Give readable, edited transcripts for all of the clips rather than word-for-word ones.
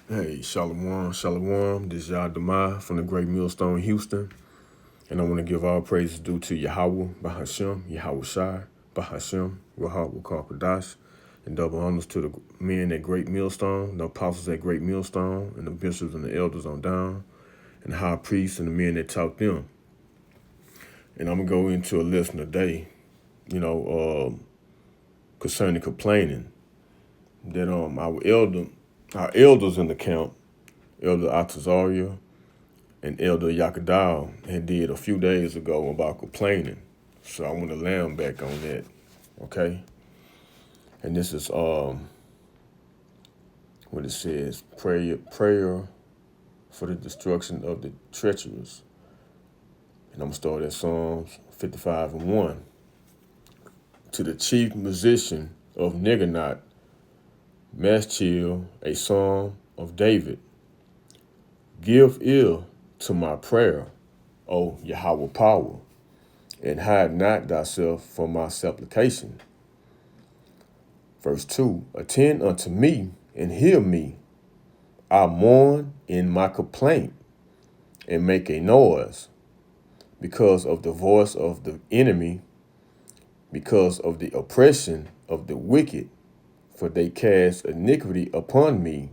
Hey, Shalom, Shalom. This is Yah from the Great Millstone, Houston. And I want to give all praises due to Yahweh, Bahashem, Yahweh Shai, Bahashem, Rahab Wakar and double honors to the men at Great Millstone, the apostles at Great Millstone, and the bishops and the elders on down, and the high priests and the men that taught them. And I'm going to go into a lesson today, concerning complaining. That our elders in the camp, Elder Atazaria, and Elder Yakadal had did a few days ago about complaining. So I want to land back on that, okay? And this is what it says, prayer for the destruction of the treacherous. And I'm going to start at Psalms 55:1. To the chief musician of Niganot, Maschil, a psalm of David. Give ear to my prayer, O Yahweh power, and hide not thyself from my supplication. Verse 2, attend unto me and hear me. I mourn in my complaint and make a noise because of the voice of the enemy, because of the oppression of the wicked, for they cast iniquity upon me,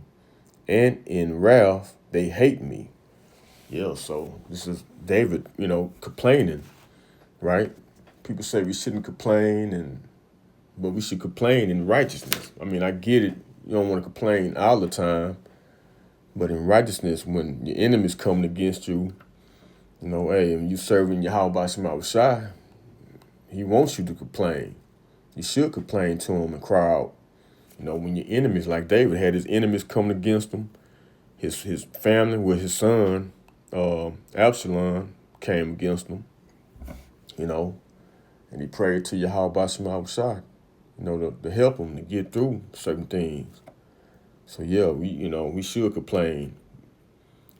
and in wrath they hate me. Yeah, so this is David, complaining, right? People say we shouldn't complain, but we should complain in righteousness. I mean, I get it. You don't want to complain all the time, but in righteousness, when your enemy's coming against you, hey, when you serving Yahweh Shema Shai, he wants you to complain. You should complain to him and cry out. When your enemies, like David had his enemies coming against him, his family with his son, Absalom, came against him, and he prayed to Yahweh Shema Shai, to help him to get through certain things. So yeah, we should complain,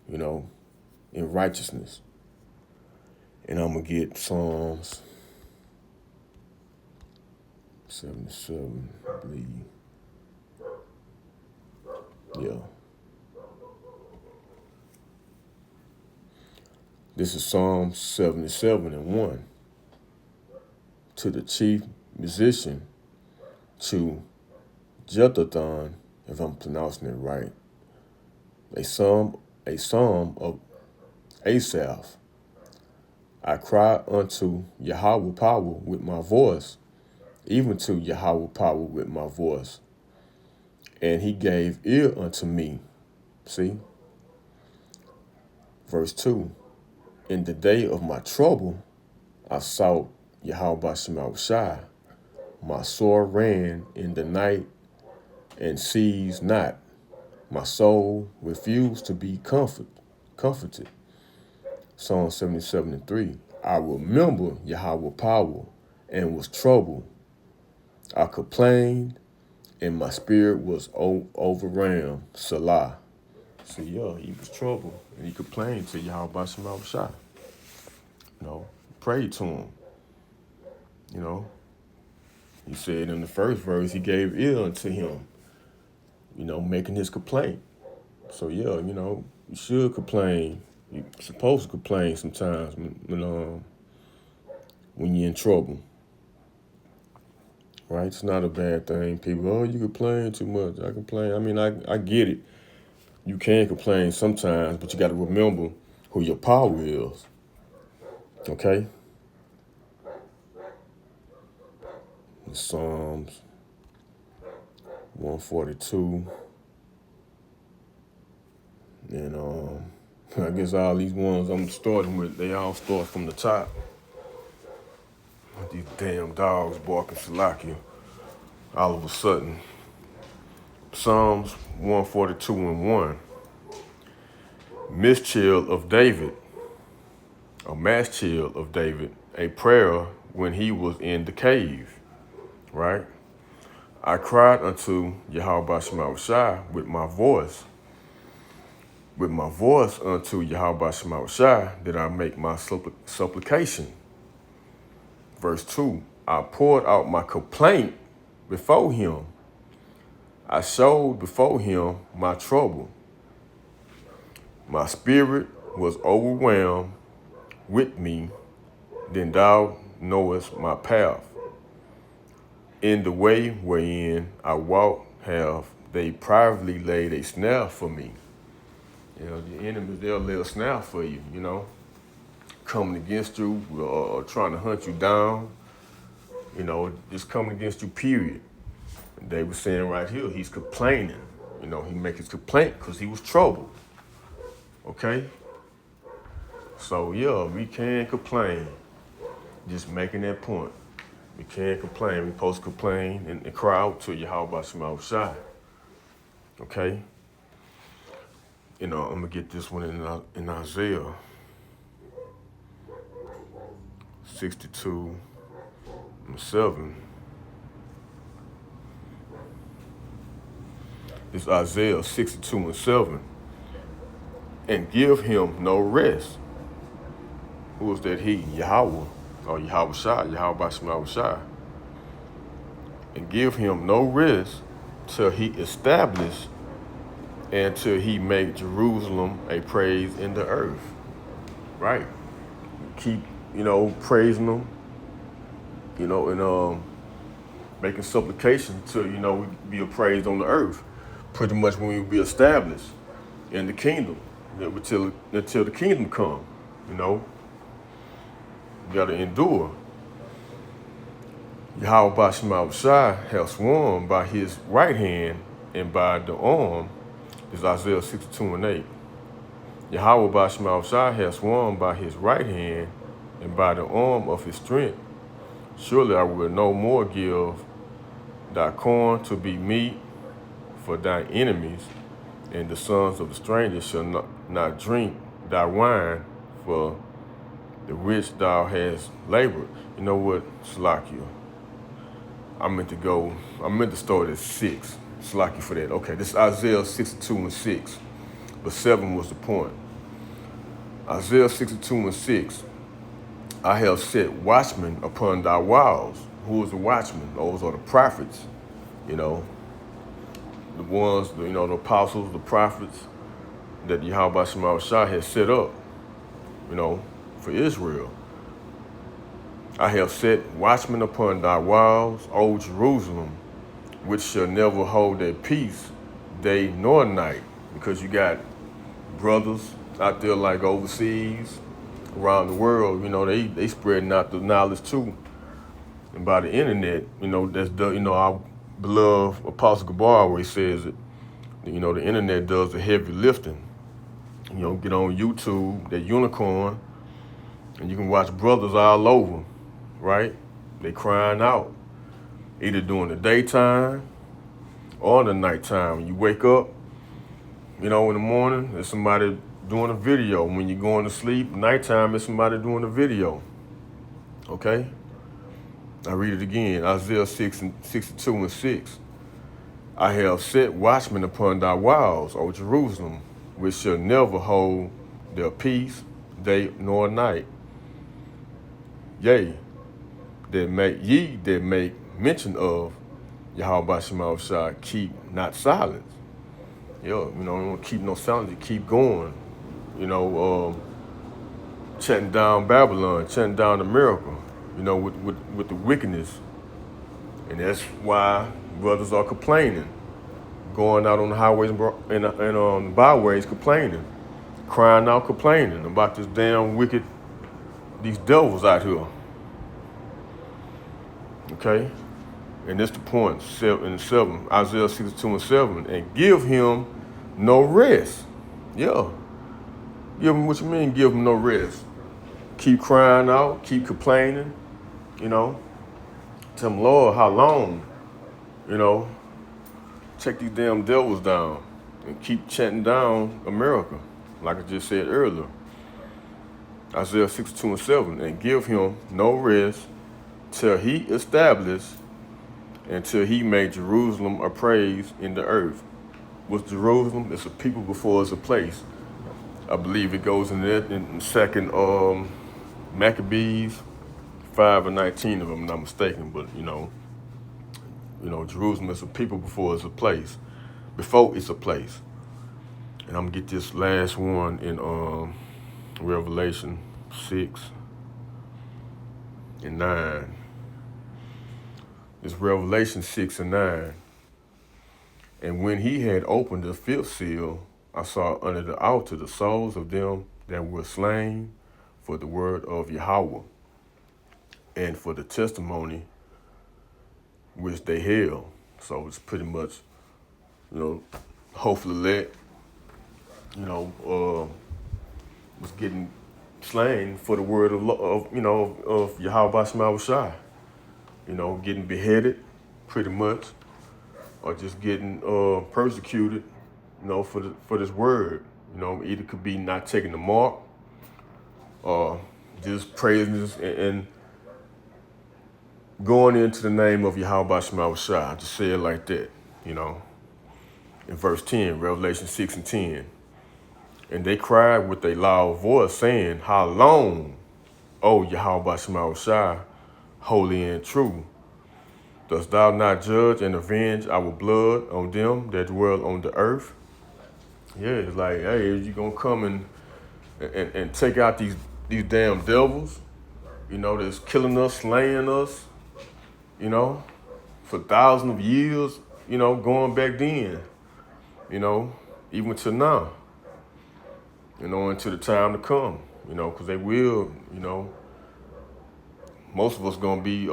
in righteousness. And I'm gonna get Psalms 77, I believe. Yeah. This is Psalm 77:1. To the chief musician, to Jeduthun, if I'm pronouncing it right, a psalm of Asaph. I cry unto Yahweh power with my voice, even to Yahweh power with my voice. And he gave ear unto me. See? Verse 2. In the day of my trouble, I sought Yahweh Shema Shai. My soul ran in the night and ceased not. My soul refused to be comforted. Psalm 77:3. I remember Yahweh power and was troubled. I complained and my spirit was overwhelmed. Salah. So yeah, he was troubled and he complained to Yahweh Shema Shai. Prayed to him. He said in the first verse he gave ear unto him, making his complaint. So yeah, you should complain. You're supposed to complain sometimes when you're in trouble. Right? It's not a bad thing. People, you complain too much. I complain. I mean, I get it. You can complain sometimes, but you got to remember who your power is. Okay? Psalms 142. And I guess all these ones I'm starting with, they all start from the top. These damn dogs barking Salakia all of a sudden. Psalms 142:1. Maschil of David, a prayer when he was in the cave, right? I cried unto Yahweh Shema Shai with my voice. With my voice unto Yahweh Shema Shai did I make my supplication. Verse 2, I poured out my complaint before him. I showed before him my trouble. My spirit was overwhelmed with me, then thou knowest my path. In the way wherein I walk have they privately laid a snare for me. The enemies, they'll lay a snare for you, coming against you or trying to hunt you down, just coming against you, period. And they were saying right here, he's complaining. He make his complaint because he was troubled. Okay? So, yeah, we can't complain. Just making that point. We can't complain. We're supposed to complain and cry out to Yahweh Shema Shai. Okay? I'm going to get this one in Isaiah 62:7. It's Isaiah 62:7. And give him no rest. Who is that he? Yahweh, or Yahweh Shai, Yahweh Shema Shai. And give him no rest till he establish and till he make Jerusalem a praise in the earth. Right? Keep, praising him, and making supplication till, we be appraised on the earth. Pretty much when we be established in the kingdom, until the kingdom come, You gotta endure. Yahweh Shema Shai has sworn by his right hand and by the arm, is Isaiah 62:8. Yahweh Shema Shai has sworn by his right hand and by the arm of his strength. Surely I will no more give thy corn to be meat for thy enemies, and the sons of the stranger shall not drink thy wine for the which thou hast labored. You know what, Slakia? I meant to start at 6. Slakia for that. Okay, this is Isaiah 62:6. But 7 was the point. Isaiah 62:6. I have set watchmen upon thy walls. Who is the watchmen? Those are the prophets, the ones, the apostles, the prophets that Yahweh Shema Shai has set up, for Israel. I have set watchmen upon thy walls, O Jerusalem, which shall never hold their peace, day nor night. Because you got brothers out there like overseas, around the world, they spreading out the knowledge too. And by the internet, that's our beloved Apostle Gabar, where he says that, the internet does the heavy lifting. Get on YouTube, that unicorn, and you can watch brothers all over, right? They crying out, either during the daytime or the nighttime. When you wake up, in the morning, there's somebody doing a video. When you're going to sleep, nighttime, there's somebody doing a video. Okay? I read it again, Isaiah 62:6. I have set watchmen upon thy walls, O Jerusalem, which shall never hold their peace, day nor night. Yea, that make mention of Yahweh Shema Shai, keep not silence. Don't keep no silence, you keep going. Shutting down Babylon, shutting down America, with the wickedness. And that's why brothers are complaining, going out on the highways and byways complaining, crying out, complaining about this damn wicked, these devils out here. Okay? And that's the point, 7, Isaiah 62:7, and give him no rest. Yeah. Give him, what you mean, give him no rest? Keep crying out, keep complaining, Tell him, Lord, how long? Check these damn devils down and keep chanting down America, like I just said earlier. Isaiah 62:7, and give him no rest till he establish and till he made Jerusalem a praise in the earth. What's Jerusalem? It's a people before it's a place. I believe it goes in there in 2nd Maccabees 5:19, if I'm not mistaken. But Jerusalem is a people before it's a place. Before it's a place. And I'm gonna get this last one in Revelation 6 and 9. It's Revelation 6 and 9. And when he had opened the fifth seal, I saw under the altar the souls of them that were slain for the word of Yahweh and for the testimony which they held. So it's pretty much, hopefully let, was getting slain for the word of Yahweh Shema Shai. Getting beheaded, pretty much, or just getting persecuted, for this word. Either could be not taking the mark, or just praising and going into the name of Yahweh Shema Shai. Just say it like that, In verse 10, Revelation 6 and 10. And they cried with a loud voice, saying, How long, O Yahweh Shema Shai, holy and true? Dost thou not judge and avenge our blood on them that dwell on the earth? Yeah, it's like, hey, you gonna come and take out these damn devils, that's killing us, slaying us, for thousands of years, going back then, even to now, until the time to come, because they will, most of us gonna be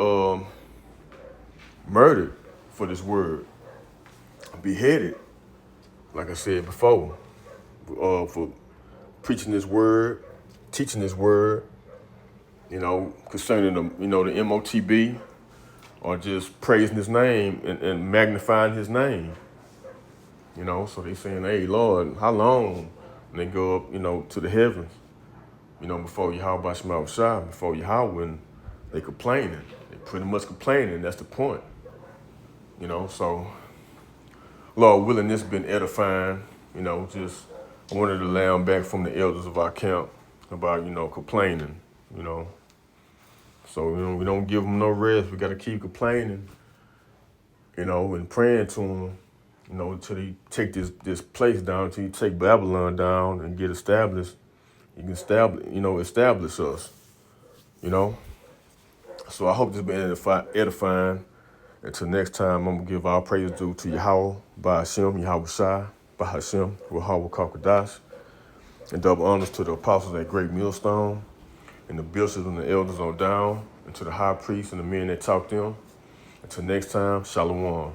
murdered for this word, beheaded, like I said before, for preaching this word, teaching this word, concerning the MOTB, or just praising his name and magnifying his name. So they saying, hey, Lord, how long? And they go up, to the heavens, before Yahweh Shema Shai, before Yahweh, and they complaining. They pretty much complaining. That's the point. So Lord willing, this has been edifying. Just I wanted to learn back from the elders of our camp about, complaining, So, we don't give them no rest. We got to keep complaining, and praying to them, until they take this place down, until you take Babylon down and get established. You can establish us, So I hope this has been edifying. Until next time, I'm going to give our praise due to Yahweh, Ba'ashem, Yahweh Shai, Ba'ashem, Yahweh Kakadash, and double honors to the apostles at Great Millstone, and the bishops and the elders on down, and to the high priests and the men that taught them. Until next time, Shalom.